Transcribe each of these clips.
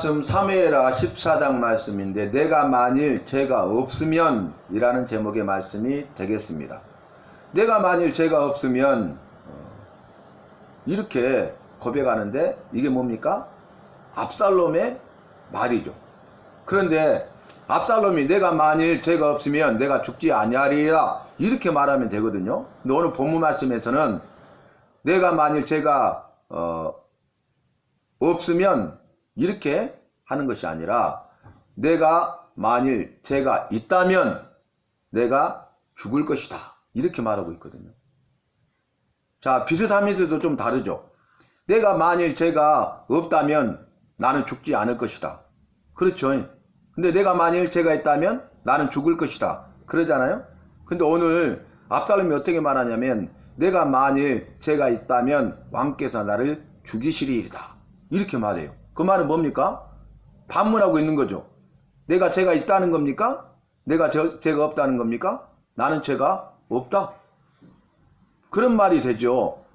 말씀 사무엘하 14장 말씀인데 내가 만일 죄가 없으면 이라는 제목의 말씀이 되겠습니다. 내가 만일 죄가 없으면 이렇게 고백하는데 이게 뭡니까? 압살롬의 말이죠. 그런데 압살롬이 내가 만일 죄가 없으면 내가 죽지 아니하리라 이렇게 말하면 되거든요. 근데 오늘 본문 말씀에서는 내가 만일 죄가 없으면 이렇게 하는 것이 아니라 내가 만일 죄가 있다면 내가 죽을 것이다 이렇게 말하고 있거든요. 자, 비슷하면서도 좀 다르죠. 내가 만일 죄가 없다면 나는 죽지 않을 것이다. 그렇죠. 근데 내가 만일 죄가 있다면 나는 죽을 것이다. 그러잖아요. 근데 오늘 압살롬이 어떻게 말하냐면 내가 만일 죄가 있다면 왕께서 나를 죽이시리이다. 이렇게 말해요. 그 말은 뭡니까? 반문하고 있는 거죠. 내가 죄가 있다는 겁니까? 내가 죄가 없다는 겁니까? 나는 죄가 없다. 그런 말이 되죠.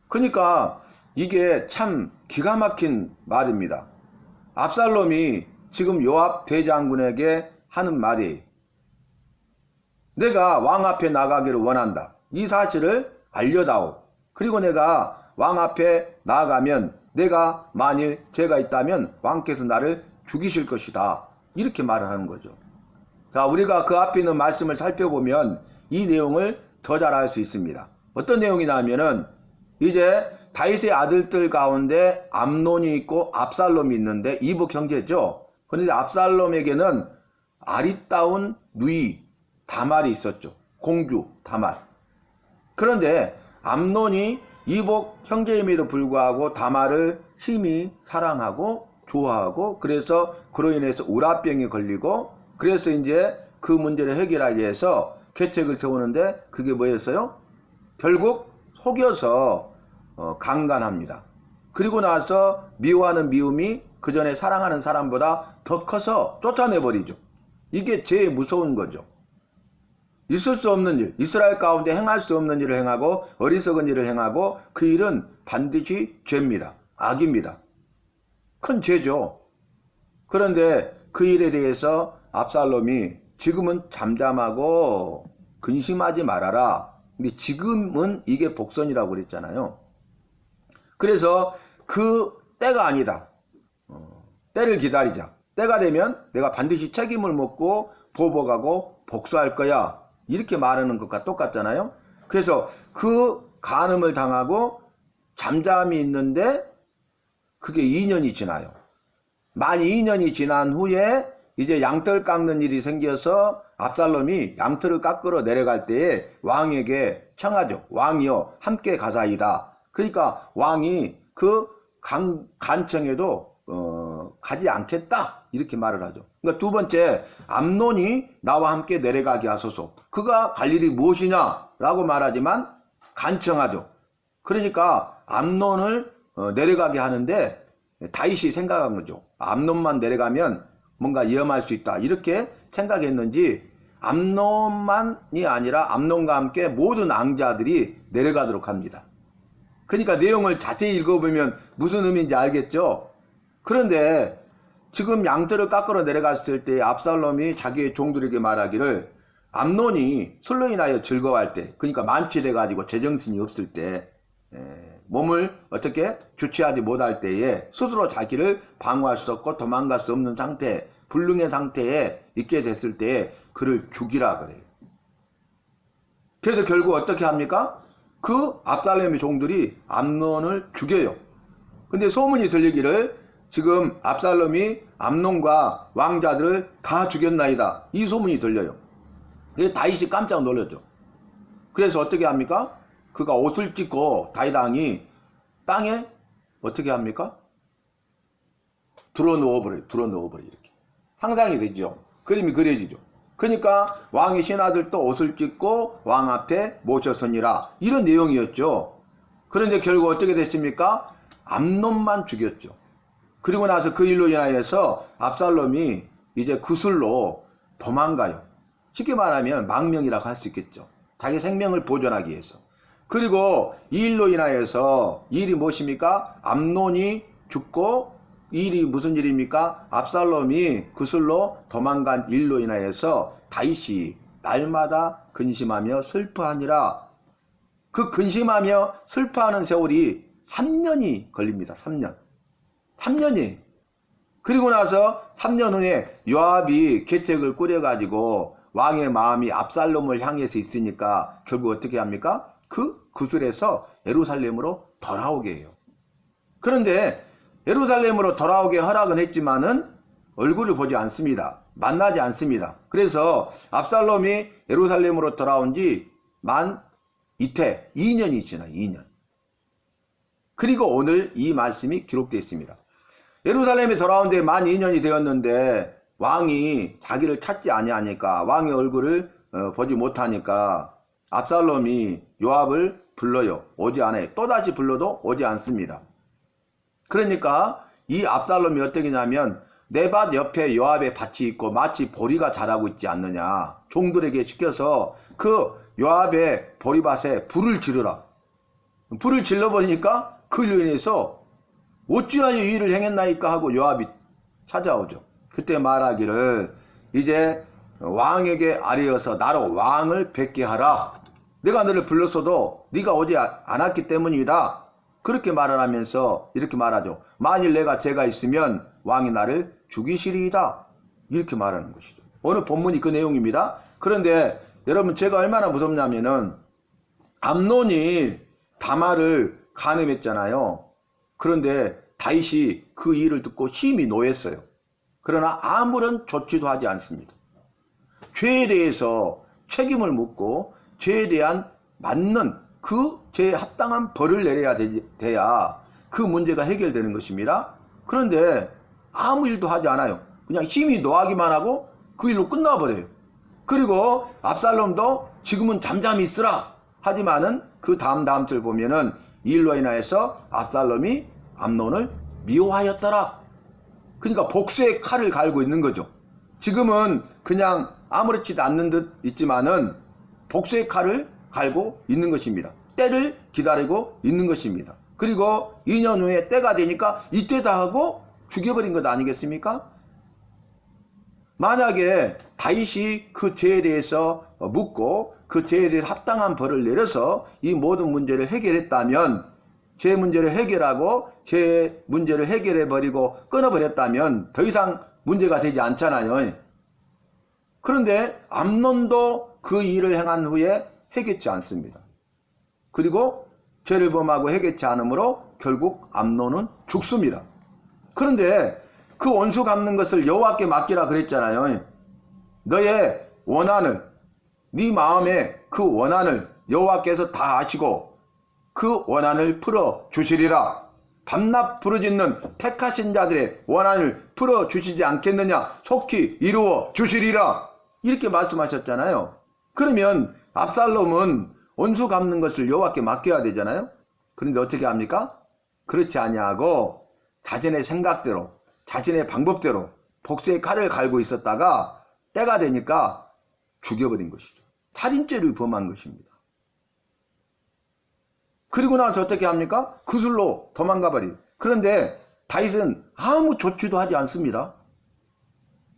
그러니까 이게 참 기가 막힌 말입니다. 압살롬이 지금 요압 대장군에게 하는 말이 내가 왕 앞에 나가기를 원한다. 이 사실을 알려다오. 그리고 내가 왕 앞에 나가면 내가 만일 죄가 있다면 왕께서 나를 죽이실 것이다. 이렇게 말을 하는 거죠. 자, 우리가 그 앞에 있는 말씀을 살펴보면 이 내용을 더 잘 알 수 있습니다. 어떤 내용이냐 하면은 이제 다윗의 아들들 가운데 암논이 있고 압살롬이 있는데 이복 형제죠. 그런데 압살롬에게는 아리따운 누이 다말이 있었죠. 공주 다말. 그런데 암논이 이복 형제임에도 불구하고 다말을 심히 사랑하고 좋아하고 그래서 그로 인해서 우라병에 걸리고 그래서 이제 그 문제를 해결하기 위해서 계책을 세우는데 그게 뭐였어요? 결국 속여서 강간합니다. 그리고 나서 미워하는 미움이 그 전에 사랑하는 사람보다 더 커서 쫓아내버리죠. 이게 제일 무서운 거죠. 있을 수 없는 일, 이스라엘 가운데 행할 수 없는 일을 행하고 어리석은 일을 행하고 그 일은 반드시 죄입니다. 악입니다. 큰 죄죠. 그런데 그 일에 대해서 압살롬이 지금은 잠잠하고 근심하지 말아라. 근데 지금은 이게 복선이라고 그랬잖아요. 그래서 그 때가 아니다. 때를 기다리자. 때가 되면 내가 반드시 책임을 묻고 보복하고 복수할 거야. 이렇게 말하는 것과 똑같잖아요. 그래서 그 간음을 당하고 잠잠히 있는데 그게 2년이 지나요. 만 2년이 지난 후에 이제 양털 깎는 일이 생겨서 압살롬이 양털을 깎으러 내려갈 때에 왕에게 청하죠. 왕이여 함께 가자이다. 그러니까 왕이 그 간청에도 가지 않겠다 이렇게 말을 하죠. 그러니까 두 번째 암논이 나와 함께 내려가게 하소서. 그가 갈 일이 무엇이냐 라고 말하지만 간청하죠. 그러니까 암논을 내려가게 하는데 다윗이 생각한 거죠. 암논만 내려가면 뭔가 위험할 수 있다 이렇게 생각했는지 암논만이 아니라 암논과 함께 모든 왕자들이 내려가도록 합니다. 그러니까 내용을 자세히 읽어보면 무슨 의미인지 알겠죠. 그런데 지금 양털을 깎으러 내려갔을 때 압살롬이 자기의 종들에게 말하기를 암논이 술로 인하여 즐거워할 때 그러니까 만취돼 가지고 제정신이 없을 때 몸을 어떻게 주체하지 못할 때에 스스로 자기를 방어할 수 없고 도망갈 수 없는 상태 불능의 상태에 있게 됐을 때에 그를 죽이라 그래요. 그래서 결국 어떻게 합니까? 그 압살롬의 종들이 암논을 죽여요. 근데 소문이 들리기를 지금 압살롬이 암논과 왕자들을 다 죽였나이다 이 소문이 들려요. 다윗이 깜짝 놀랐죠. 그래서 어떻게 합니까? 그가 옷을 찢고 다윗 왕이 땅에 어떻게 합니까? 들어놓아버려요. 이렇게 상상이 되죠. 그림이 그려지죠. 그러니까 왕의 신하들도 옷을 찢고 왕 앞에 모셨으니라 이런 내용이었죠. 그런데 결국 어떻게 됐습니까? 암논만 죽였죠. 그리고 나서 그 일로 인하여서 압살롬이 이제 구슬로 도망가요. 쉽게 말하면 망명이라고 할 수 있겠죠. 자기 생명을 보존하기 위해서. 그리고 이 일로 인하여서 이 일이 무엇입니까? 암논이 죽고 일이 무슨 일입니까? 압살롬이 그술로 도망간 일로 인하여서 다윗이 날마다 근심하며 슬퍼하니라. 그 근심하며 슬퍼하는 세월이 3년이 걸립니다. 3년. 3년이. 그리고 나서 3년 후에 요압이 계책을 꾸려가지고 왕의 마음이 압살롬을 향해서 있으니까 결국 어떻게 합니까? 그 구슬에서 예루살렘으로 돌아오게 해요. 그런데 예루살렘으로 돌아오게 허락은 했지만은 얼굴을 보지 않습니다. 만나지 않습니다. 그래서 압살롬이 예루살렘으로 돌아온 지 만 이태 2년이 지나요. 2년. 그리고 오늘 이 말씀이 기록되어 있습니다. 예루살렘에 돌아온 데 만 2년이 되었는데 왕이 자기를 찾지 아니하니까, 왕의 얼굴을 보지 못하니까 압살롬이 요압을 불러요. 오지 않아요. 또다시 불러도 오지 않습니다. 그러니까 이 압살롬이 어떻게 냐면 내 밭 옆에 요압의 밭이 있고 마치 보리가 자라고 있지 않느냐. 종들에게 시켜서 그 요압의 보리밭에 불을 지르라. 불을 질러버리니까 그로 인해서 어찌하여 이 일을 행했나이까 하고 요압이 찾아오죠. 그때 말하기를 이제 왕에게 아뢰어서 나로 왕을 뵙게 하라. 내가 너를 불렀어도 네가 오지 않았기 때문이다. 그렇게 말을 하면서 이렇게 말하죠. 만일 내가 죄가 있으면 왕이 나를 죽이시리이다. 이렇게 말하는 것이죠. 오늘 본문이 그 내용입니다. 그런데 여러분, 제가 얼마나 무섭냐면은 암논이 다말을 간음했잖아요. 그런데 다윗이 그 일을 듣고 심히 노했어요. 그러나 아무런 조치도 하지 않습니다. 죄에 대해서 책임을 묻고 죄에 대한 맞는 그 죄에 합당한 벌을 내려야 돼야 그 문제가 해결되는 것입니다. 그런데 아무 일도 하지 않아요. 그냥 심히 노하기만 하고 그 일로 끝나버려요. 그리고 압살롬도 지금은 잠잠히 있으라 하지만은 그 다음 절 보면은 이 일로 인하여서 압살롬이 암논을 미워하였더라. 그러니까 복수의 칼을 갈고 있는 거죠. 지금은 그냥 아무렇지도 않는 듯 있지만은 복수의 칼을 갈고 있는 것입니다. 때를 기다리고 있는 것입니다. 그리고 2년 후에 때가 되니까 이때다 하고 죽여버린 것 아니겠습니까? 만약에 다윗이 그 죄에 대해서 묻고 그 죄에 대해서 합당한 벌을 내려서 이 모든 문제를 해결했다면, 죄 문제를 해결하고 죄 문제를 해결해버리고 끊어버렸다면 더 이상 문제가 되지 않잖아요. 그런데 암논도 그 일을 행한 후에 해결치 않습니다. 그리고 죄를 범하고 해결치 않으므로 결국 암논은 죽습니다. 그런데 그 원수 갚는 것을 여호와께 맡기라 그랬잖아요. 너의 원한을, 네 마음의 그 원한을 여호와께서 다 아시고 그 원한을 풀어 주시리라. 밤낮 부르짖는 택하신 자들의 원한을 풀어 주시지 않겠느냐. 속히 이루어 주시리라. 이렇게 말씀하셨잖아요. 그러면 압살롬은 원수 갚는 것을 여호와께 맡겨야 되잖아요. 그런데 어떻게 합니까? 그렇지 아니하고 자신의 생각대로, 자신의 방법대로 복수의 칼을 갈고 있었다가 때가 되니까 죽여버린 것이죠. 살인죄를 범한 것입니다. 그리고 나서 어떻게 합니까? 그술로 도망가버리. 그런데 다윗은 아무 조치도 하지 않습니다.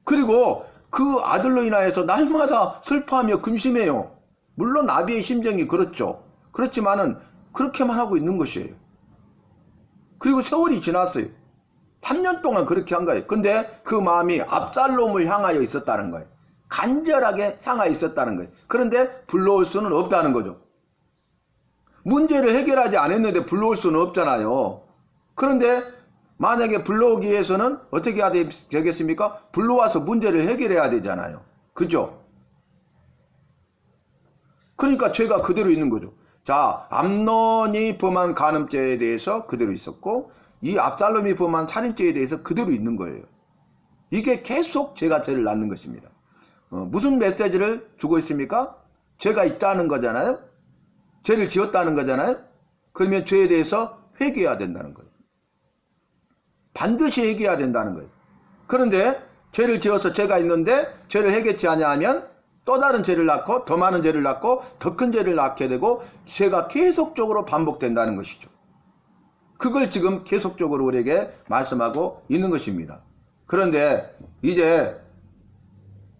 그리고 그 아들로 인하여서 날마다 슬퍼하며 근심해요. 물론 아비의 심정이 그렇죠. 그렇지만은 그렇게만 하고 있는 것이에요. 그리고 세월이 지났어요. 3년 동안 그렇게 한 거예요. 근데 그 마음이 압살롬을 향하여 있었다는 거예요. 간절하게 향하여 있었다는 거예요. 그런데 불러올 수는 없다는 거죠. 문제를 해결하지 않았는데 불러올 수는 없잖아요. 그런데 만약에 불러오기 위해서는 어떻게 해야 되겠습니까? 불러와서 문제를 해결해야 되잖아요. 그죠? 그러니까 죄가 그대로 있는 거죠. 자, 암논이 범한 간음죄에 대해서 그대로 있었고 이 압살롬이 범한 살인죄에 대해서 그대로 있는 거예요. 이게 계속 죄가 죄를 낳는 것입니다. 무슨 메시지를 주고 있습니까? 죄가 있다는 거잖아요. 죄를 지었다는 거잖아요. 그러면 죄에 대해서 회개해야 된다는 거예요. 반드시 회개해야 된다는 거예요. 그런데 죄를 지어서 죄가 있는데 죄를 해결치 아니하면 또 다른 죄를 낳고 더 많은 죄를 낳고 더 큰 죄를 낳게 되고 죄가 계속적으로 반복된다는 것이죠. 그걸 지금 계속적으로 우리에게 말씀하고 있는 것입니다. 그런데 이제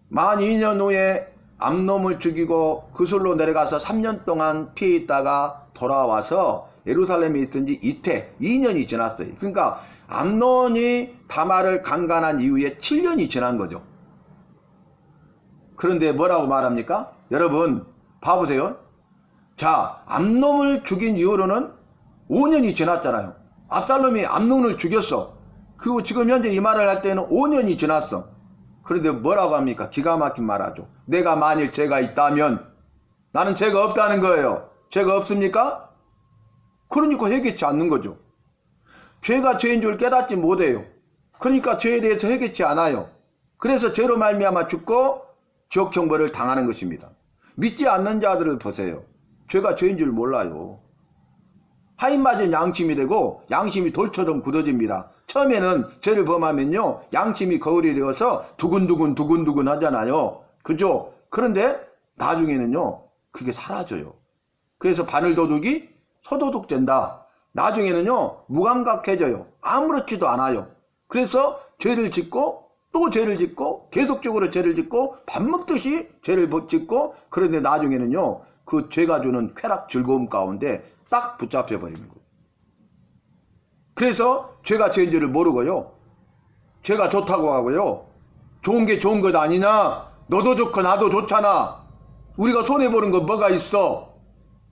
만 2년 후에 암놈을 죽이고 그술로 내려가서 3년 동안 피해 있다가 돌아와서 예루살렘에 있은 지 이태 2년이 지났어요. 그러니까 암논이 다말을 강간한 이후에 7년이 지난 거죠. 그런데 뭐라고 말합니까? 여러분 봐보세요. 자, 암논을 죽인 이후로는 5년이 지났잖아요. 압살롬이 암논을 죽였어. 그리고 지금 현재 이 말을 할 때는 5년이 지났어. 그런데 뭐라고 합니까? 기가 막힌 말 하죠. 내가 만일 죄가 있다면, 나는 죄가 없다는 거예요. 죄가 없습니까? 그러니까 회개치 않는 거죠. 죄가 죄인 줄 깨닫지 못해요. 그러니까 죄에 대해서 회개치 않아요. 그래서 죄로 말미암아 죽고 지옥 형벌을 당하는 것입니다. 믿지 않는 자들을 보세요. 죄가 죄인 줄 몰라요. 하인 맞은 양심이 되고 양심이 돌처럼 굳어집니다. 처음에는 죄를 범하면요, 양심이 거울이 되어서 두근두근 하잖아요. 그죠? 그런데 나중에는요, 그게 사라져요. 그래서 바늘도둑이 소도둑 된다. 나중에는요, 무감각해져요. 아무렇지도 않아요. 그래서 죄를 짓고 또 죄를 짓고 계속적으로 죄를 짓고 밥 먹듯이 죄를 짓고, 그런데 나중에는요, 그 죄가 주는 쾌락 즐거움 가운데 딱 붙잡혀 버리는 거예요. 그래서 죄가 죄인 줄을 모르고요, 죄가 좋다고 하고요, 좋은 게 좋은 것 아니냐, 너도 좋고 나도 좋잖아, 우리가 손해보는 거 뭐가 있어,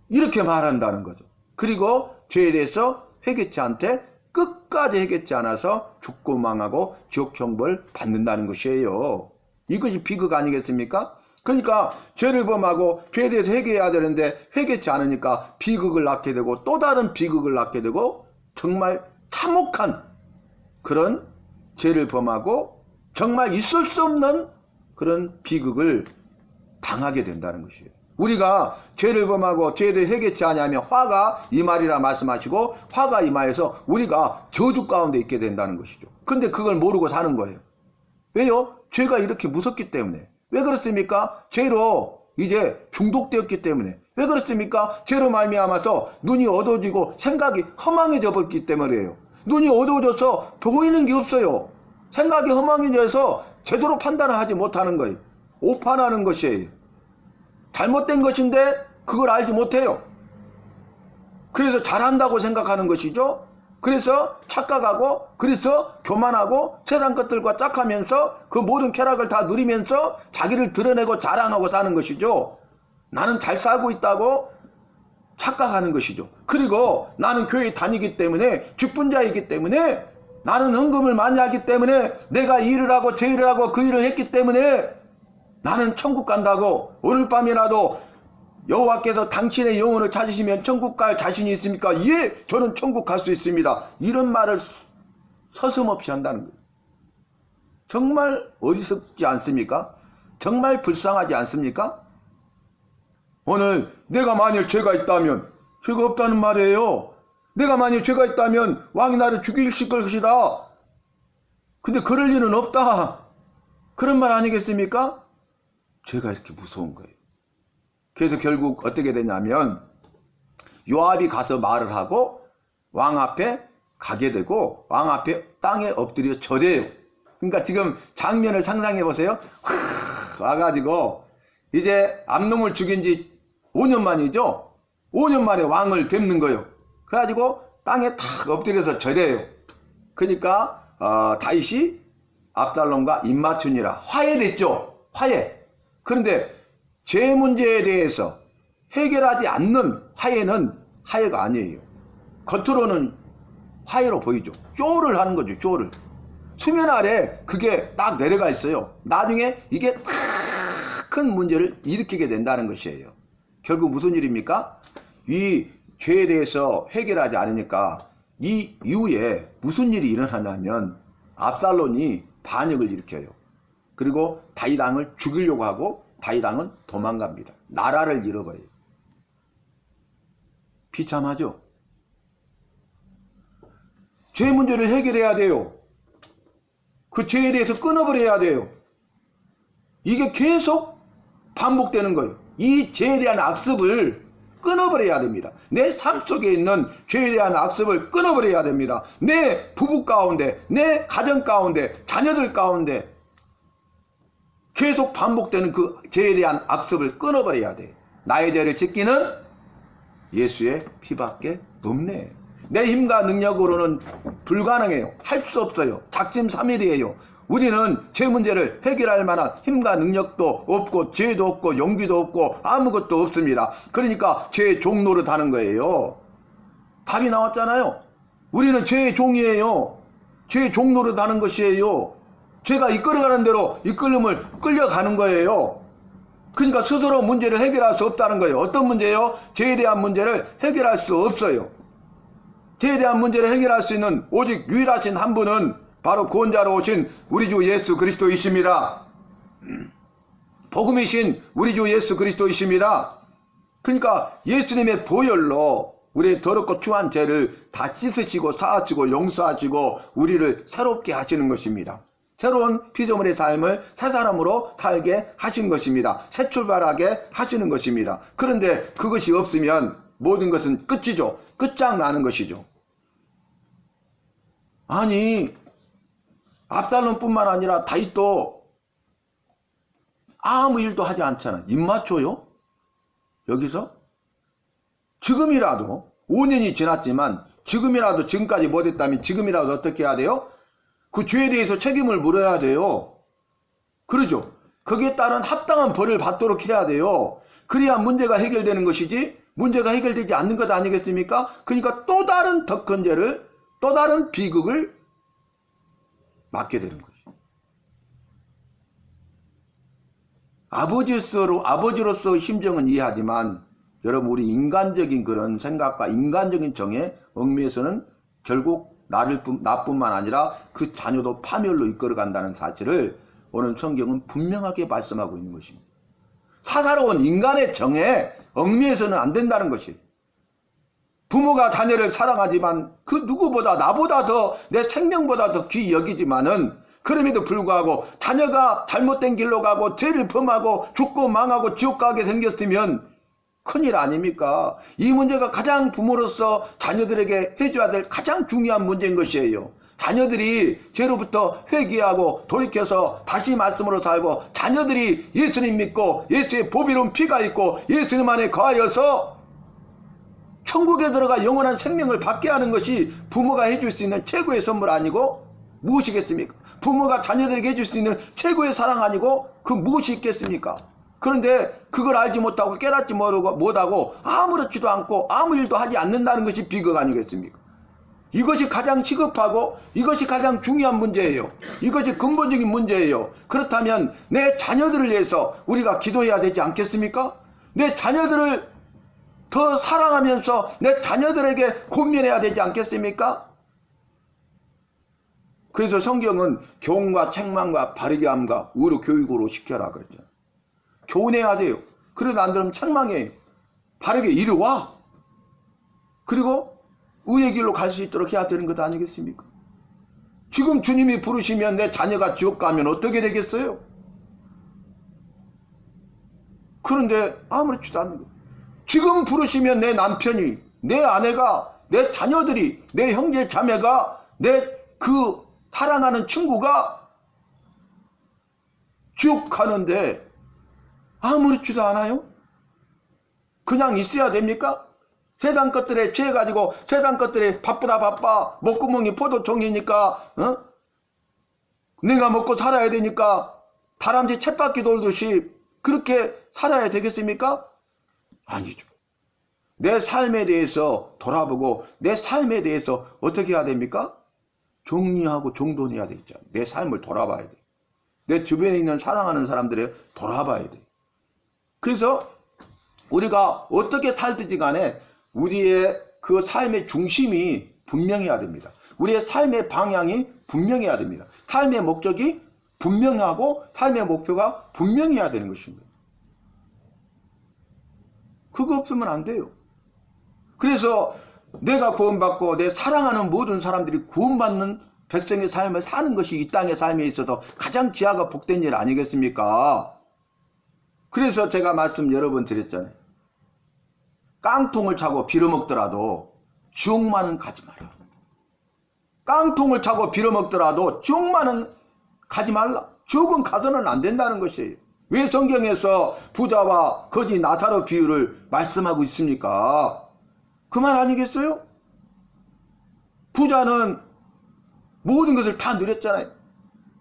이렇게 말한다는 거죠. 그리고 죄에 대해서 회개치 않되 끝까지 회개치 않아서 죽고 망하고 지옥 형벌 받는다는 것이에요. 이것이 비극 아니겠습니까? 그러니까 죄를 범하고 죄에 대해서 회개해야 되는데 회개치 않으니까 비극을 낳게 되고 또 다른 비극을 낳게 되고 정말 참혹한 그런 죄를 범하고 정말 있을 수 없는 그런 비극을 당하게 된다는 것이에요. 우리가 죄를 범하고 죄에 대해 회개치 아니하면 화가 임하리라 말씀하시고, 화가 임하여서 우리가 저주 가운데 있게 된다는 것이죠. 근데 그걸 모르고 사는 거예요. 왜요? 죄가 이렇게 무섭기 때문에. 왜 그렇습니까? 죄로 이제 중독되었기 때문에. 왜 그렇습니까? 죄로 말미암아서 눈이 어두워지고 생각이 허망해져 버렸기 때문이에요. 눈이 어두워져서 보이는 게 없어요. 생각이 허망해져서 제대로 판단을 하지 못하는 거예요. 오판하는 것이에요. 잘못된 것인데 그걸 알지 못해요. 그래서 잘한다고 생각하는 것이죠. 그래서 착각하고, 그래서 교만하고 세상 것들과 짝하면서 그 모든 쾌락을 다 누리면서 자기를 드러내고 자랑하고 사는 것이죠. 나는 잘 살고 있다고 착각하는 것이죠. 그리고 나는 교회 다니기 때문에, 직분자이기 때문에, 나는 헌금을 많이 하기 때문에, 내가 일을 하고 제 일을 하고 그 일을 했기 때문에 나는 천국 간다고, 오늘 밤이라도 여호와께서 당신의 영혼을 찾으시면 천국 갈 자신이 있습니까? 예, 저는 천국 갈 수 있습니다. 이런 말을 서슴없이 한다는 거예요. 정말 어리석지 않습니까? 정말 불쌍하지 않습니까? 오늘 내가 만일 죄가 있다면, 죄가 없다는 말이에요. 내가 만일 죄가 있다면 왕이 나를 죽이실 것이다. 근데 그럴 일은 없다. 그런 말 아니겠습니까? 죄가 이렇게 무서운 거예요. 그래서 결국 어떻게 되냐면 요압이 가서 말을 하고 왕 앞에 가게 되고 왕 앞에 땅에 엎드려 절해요. 그러니까 지금 장면을 상상해 보세요. 와가지고 이제 암놈을 죽인 지 5년 만이죠. 5년 만에 왕을 뵙는 거예요. 그래가지고 땅에 탁 엎드려서 절해요. 그러니까 다윗이 압살롬과 입맞추니라 화해됐죠. 화해. 그런데 죄 문제에 대해서 해결하지 않는 화해는 화해가 아니에요. 겉으로는 화해로 보이죠. 쇼를 하는 거죠. 쇼를. 수면 아래 그게 딱 내려가 있어요. 나중에 이게 딱 큰 문제를 일으키게 된다는 것이에요. 결국 무슨 일입니까? 이 죄에 대해서 해결하지 않으니까 이 이후에 무슨 일이 일어나냐면 압살롬이 반역을 일으켜요. 그리고 다윗 왕을 죽이려고 하고 다윗 왕은 도망갑니다. 나라를 잃어버려요. 비참하죠? 죄 문제를 해결해야 돼요. 그 죄에 대해서 끊어버려야 돼요. 이게 계속 반복되는 거예요. 이 죄에 대한 악습을 끊어버려야 됩니다. 내 삶 속에 있는 죄에 대한 악습을 끊어버려야 됩니다. 내 부부 가운데, 내 가정 가운데, 자녀들 가운데 계속 반복되는 그 죄에 대한 악습을 끊어버려야 돼. 나의 죄를 짓기는 예수의 피밖에 없네. 내 힘과 능력으로는 불가능해요. 할 수 없어요. 작심삼일이에요. 우리는 죄 문제를 해결할 만한 힘과 능력도 없고 죄도 없고 용기도 없고 아무것도 없습니다. 그러니까 죄의 종노릇 하는 거예요. 답이 나왔잖아요. 우리는 죄의 종이에요. 죄의 종노릇 하는 것이에요. 죄가 이끌어가는 대로 이끌림을 끌려가는 거예요. 그러니까 스스로 문제를 해결할 수 없다는 거예요. 어떤 문제요? 죄에 대한 문제를 해결할 수 없어요. 죄에 대한 문제를 해결할 수 있는 오직 유일하신 한 분은 바로 구원자로 오신 우리 주 예수 그리스도이십니다. 복음이신 우리 주 예수 그리스도이십니다. 그러니까 예수님의 보혈로 우리의 더럽고 추한 죄를 다 씻으시고 사하시고 용서하시고 우리를 새롭게 하시는 것입니다. 새로운 피조물의 삶을 새 사람으로 살게 하신 것입니다. 새 출발하게 하시는 것입니다. 그런데 그것이 없으면 모든 것은 끝이죠. 끝장나는 것이죠. 아니 압살롬뿐만 아니라 다윗도 아무 일도 하지 않잖아. 입 맞춰요? 여기서? 지금이라도 5년이 지났지만 지금이라도 지금까지 못했다면 지금이라도 어떻게 해야 돼요? 그 죄에 대해서 책임을 물어야 돼요. 그러죠? 거기에 따른 합당한 벌을 받도록 해야 돼요. 그래야 문제가 해결되는 것이지 문제가 해결되지 않는 것 아니겠습니까? 그러니까 또 다른 더 큰 죄를 또 다른 비극을 맞게 되는 거죠. 아버지로서 심정은 이해하지만 여러분 우리 인간적인 그런 생각과 인간적인 정에 얽매여서는 결국 나뿐만 아니라 그 자녀도 파멸로 이끌어 간다는 사실을 오늘 성경은 분명하게 말씀하고 있는 것입니다. 사사로운 인간의 정에 얽매여서는 안 된다는 것이에요. 부모가 자녀를 사랑하지만 그 누구보다 나보다 더 내 생명보다 더 귀히 여기지만은 그럼에도 불구하고 자녀가 잘못된 길로 가고 죄를 범하고 죽고 망하고 지옥 가게 생겼으면 큰일 아닙니까? 이 문제가 가장 부모로서 자녀들에게 해줘야 될 가장 중요한 문제인 것이에요. 자녀들이 죄로부터 회개하고 돌이켜서 다시 말씀으로 살고 자녀들이 예수님 믿고 예수의 보배로운 피가 있고 예수님 안에 거하여서 천국에 들어가 영원한 생명을 받게 하는 것이 부모가 해줄 수 있는 최고의 선물 아니고 무엇이겠습니까? 부모가 자녀들에게 해줄 수 있는 최고의 사랑 아니고 그 무엇이 있겠습니까? 그런데 그걸 알지 못하고 깨닫지 못하고 아무렇지도 않고 아무 일도 하지 않는다는 것이 비극 아니겠습니까? 이것이 가장 시급하고 이것이 가장 중요한 문제예요. 이것이 근본적인 문제예요. 그렇다면 내 자녀들을 위해서 우리가 기도해야 되지 않겠습니까? 내 자녀들을 더 사랑하면서 내 자녀들에게 권면해야 되지 않겠습니까? 그래서 성경은 교훈과 책망과 바르게 함과 의로 교육으로 시켜라 그랬죠. 교훈해야 돼요. 그래도 안 들으면 책망해요. 바르게 이리 와. 그리고 의의 길로 갈 수 있도록 해야 되는 것 아니겠습니까? 지금 주님이 부르시면 내 자녀가 지옥 가면 어떻게 되겠어요? 그런데 아무렇지도 않은 거예요. 지금 부르시면 내 남편이, 내 아내가, 내 자녀들이, 내 형제 자매가, 내 그 사랑하는 친구가 지옥 가는데 아무렇지도 않아요? 그냥 있어야 됩니까? 세상 것들에 취해가지고 세상 것들에 바빠 목구멍이 포도청이니까 내가 먹고 살아야 되니까 다람쥐 쳇바퀴 돌듯이 그렇게 살아야 되겠습니까? 아니죠. 내 삶에 대해서 돌아보고 내 삶에 대해서 어떻게 해야 됩니까? 정리하고 정돈해야 되죠. 내 삶을 돌아봐야 돼. 내 주변에 있는 사랑하는 사람들을 돌아봐야 돼. 그래서 우리가 어떻게 살든지 간에 우리의 그 삶의 중심이 분명해야 됩니다. 우리의 삶의 방향이 분명해야 됩니다. 삶의 목적이 분명하고 삶의 목표가 분명해야 되는 것입니다. 그거 없으면 안 돼요. 그래서 내가 구원받고 내 사랑하는 모든 사람들이 구원받는 백성의 삶을 사는 것이 이 땅의 삶에 있어서 가장 지혜가 복된 일 아니겠습니까? 그래서 제가 말씀 여러 번 드렸잖아요. 깡통을 차고 빌어먹더라도 지옥만은 가지 마라. 깡통을 차고 빌어먹더라도 지옥만은 가지 말라. 지옥은 가서는 안 된다는 것이에요. 왜 성경에서 부자와 거지 나사로 비유를 말씀하고 있습니까? 그 말 아니겠어요? 부자는 모든 것을 다 누렸잖아요.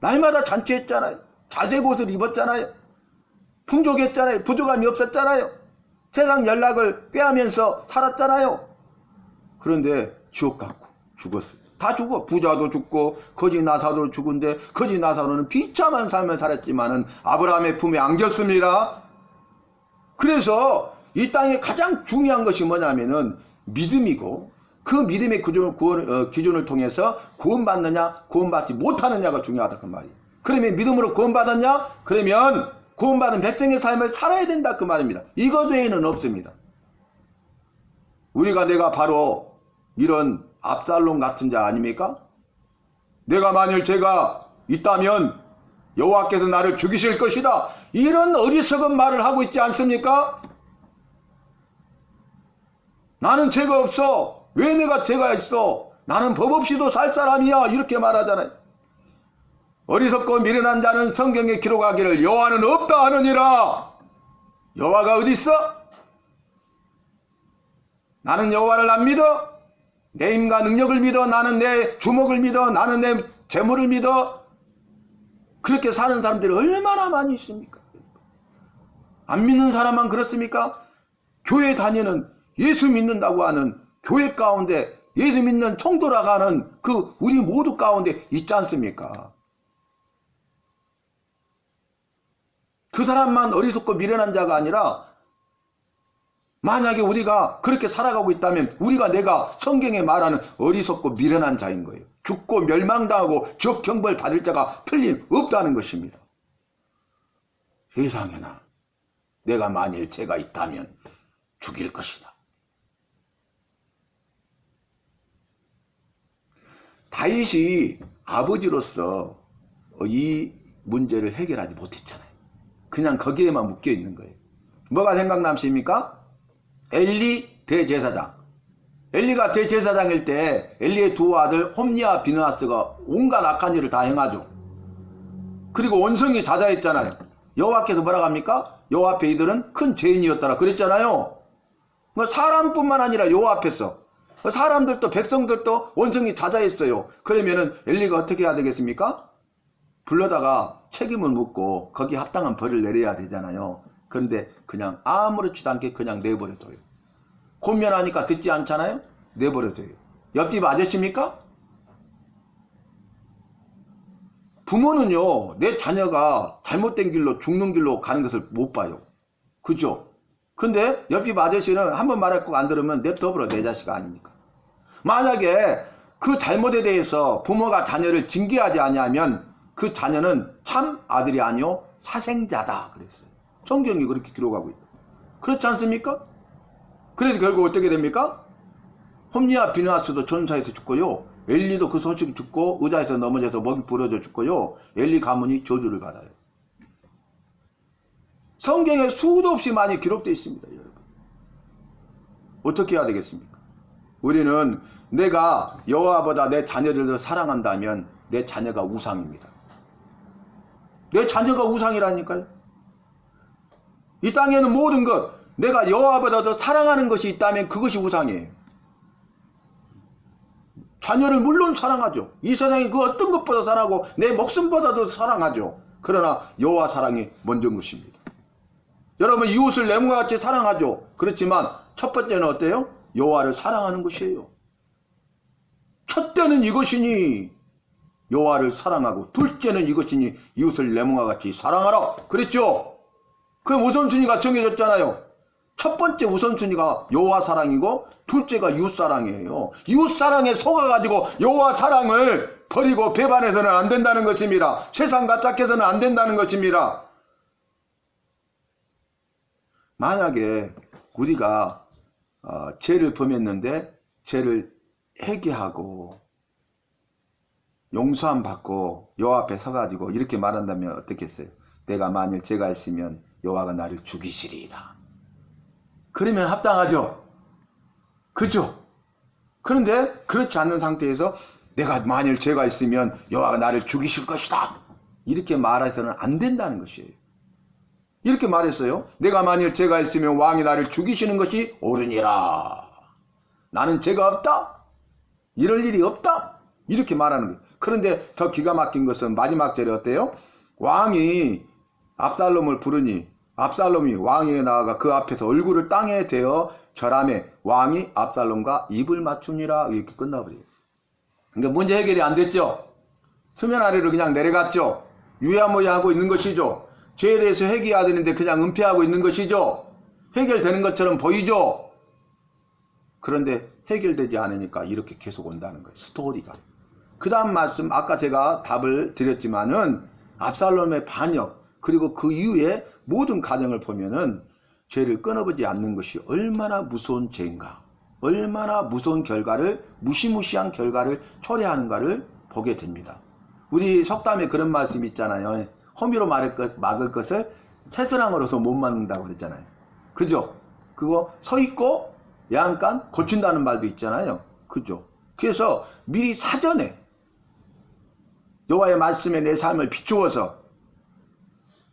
날마다 잔치했잖아요. 자색 옷을 입었잖아요. 풍족했잖아요. 부족함이 없었잖아요. 세상 연락을 꾀하면서 살았잖아요. 그런데 지옥 갔고 죽었어요. 다 죽어. 부자도 죽고 거지 나사로도 죽은데 거지 나사로는 비참한 삶을 살았지만은 아브라함의 품에 안겼습니다. 그래서 이 땅에 가장 중요한 것이 뭐냐면은 믿음이고, 그 믿음의 기준을 통해서 구원받느냐 구원받지 못하느냐가 중요하다 그 말이에요. 그러면 믿음으로 구원받았냐? 그러면 구원받은 백성의 삶을 살아야 된다 그 말입니다. 이것 외에는 없습니다. 내가 바로 이런 압살롬 같은 자 아닙니까? 내가 만일 죄가 있다면 여호와께서 나를 죽이실 것이다. 이런 어리석은 말을 하고 있지 않습니까? 나는 죄가 없어. 왜 내가 죄가 있어? 나는 법 없이도 살 사람이야. 이렇게 말하잖아요. 어리석고 미련한 자는 성경에 기록하기를 여호와는 없다 하느니라. 여호와가 어디 있어? 나는 여호와를 안 믿어. 내 힘과 능력을 믿어. 나는 내 주먹을 믿어. 나는 내 재물을 믿어. 그렇게 사는 사람들이 얼마나 많이 있습니까? 안 믿는 사람만 그렇습니까? 교회 다니는, 예수 믿는다고 하는 교회 가운데, 예수 믿는 성도라고 하는 그 우리 모두 가운데 있지 않습니까? 그 사람만 어리석고 미련한 자가 아니라, 만약에 우리가 그렇게 살아가고 있다면 내가 성경에 말하는 어리석고 미련한 자인 거예요. 죽고 멸망당하고 적경벌 받을 자가 틀림없다는 것입니다. 세상에나 내가 만일 죄가 있다면 죽일 것이다. 다윗이 아버지로서 이 문제를 해결하지 못했잖아요. 그냥 거기에만 묶여 있는 거예요. 뭐가 생각나십니까? 엘리 대제사장. 엘리가 대제사장일 때 엘리의 두 아들 홈니와 비느하스가 온갖 악한 일을 다 행하죠. 그리고 원성이 다자했잖아요. 여호와께서 뭐라고 합니까? 여호와 앞에 이들은 큰 죄인이었더라 그랬잖아요. 뭐 사람뿐만 아니라 여호와 앞에서 사람들도 백성들도 원성이 다자했어요. 그러면은 엘리가 어떻게 해야 되겠습니까? 불러다가 책임을 묻고 거기에 합당한 벌을 내려야 되잖아요. 그런데 그냥 아무렇지도 않게 그냥 내버려둬요. 권면하니까 듣지 않잖아요. 내버려둬요. 옆집 아저씨입니까? 부모는요, 내 자녀가 잘못된 길로 죽는 길로 가는 것을 못 봐요. 그죠? 근데 옆집 아저씨는 한번 말했고 안 들으면 냅둬버려. 내 자식이 아니니까. 만약에 그 잘못에 대해서 부모가 자녀를 징계하지 아니하면 그 자녀는 참 아들이 아니요 사생자다 그랬어요. 성경이 그렇게 기록하고 있다. 그렇지 않습니까? 그래서 결국 어떻게 됩니까? 홈니와 비느하스도 전사에서 죽고요. 엘리도 그 소식을 듣고 의자에서 넘어져서 목이 부러져 죽고요. 엘리 가문이 저주를 받아요. 성경에 수도 없이 많이 기록되어 있습니다. 여러분. 어떻게 해야 되겠습니까? 우리는 내가 여호와보다 내 자녀를 더 사랑한다면 내 자녀가 우상입니다. 내 자녀가 우상이라니까요. 이 땅에는 모든 것, 내가 여호와보다 더 사랑하는 것이 있다면 그것이 우상이에요. 자녀를 물론 사랑하죠. 이 세상에 그 어떤 것보다 사랑하고 내 목숨보다도 사랑하죠. 그러나 여호와 사랑이 먼저인 것입니다. 여러분 이웃을 내 몸과 같이 사랑하죠. 그렇지만 첫 번째는 어때요? 여호와를 사랑하는 것이에요. 첫째는 이것이니 여호와를 사랑하고, 둘째는 이것이니 이웃을 내 몸과 같이 사랑하라 그랬죠. 그 우선순위가 정해졌잖아요. 첫 번째 우선순위가 여호와 사랑이고 둘째가 이웃 사랑이에요. 이웃 사랑에 속아가지고 여호와 사랑을 버리고 배반해서는 안 된다는 것입니다. 세상 가짝해서는 안 된다는 것입니다. 만약에 우리가 죄를 범했는데 죄를 회개하고 용서함 받고 여호와 앞에 서가지고 이렇게 말한다면 어떻겠어요? 내가 만일 죄가 있으면 여호와가 나를 죽이시리이다. 그러면 합당하죠. 그죠? 그런데 그렇지 않는 상태에서 내가 만일 죄가 있으면 여호와가 나를 죽이실 것이다. 이렇게 말해서는 안 된다는 것이에요. 이렇게 말했어요. 내가 만일 죄가 있으면 왕이 나를 죽이시는 것이 옳으니라. 나는 죄가 없다. 이럴 일이 없다. 이렇게 말하는 거예요. 그런데 더 기가 막힌 것은 마지막 절에 어때요? 왕이 압살롬을 부르니 압살롬이 왕에게 나아가 그 앞에서 얼굴을 땅에 대어 절하매 왕이 압살롬과 입을 맞추니라. 이렇게 끝나버려요. 그러니까 문제 해결이 안 됐죠. 수면 아래로 그냥 내려갔죠. 유야무야 하고 있는 것이죠. 죄에 대해서 회개해야 되는데 그냥 은폐하고 있는 것이죠. 해결되는 것처럼 보이죠. 그런데 해결되지 않으니까 이렇게 계속 온다는 거예요. 스토리가. 그 다음 말씀, 아까 제가 답을 드렸지만은 압살롬의 반역, 그리고 그 이후에 모든 과정을 보면은 죄를 끊어보지 않는 것이 얼마나 무서운 죄인가, 얼마나 무서운 결과를, 무시무시한 결과를 초래하는가를 보게 됩니다. 우리 속담에 그런 말씀이 있잖아요. 호미로 막을 것을 채소랑으로서 못 막는다고 그랬잖아요. 그죠? 그거 서 있고 양간 고친다는 말도 있잖아요. 그죠? 그래서 미리 사전에 여호와의 말씀에 내 삶을 비추어서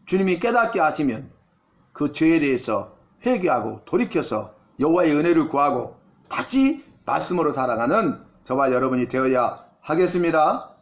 주님이 깨닫게 하시면 그 죄에 대해서 회개하고 돌이켜서 여호와의 은혜를 구하고 다시 말씀으로 살아가는 저와 여러분이 되어야 하겠습니다.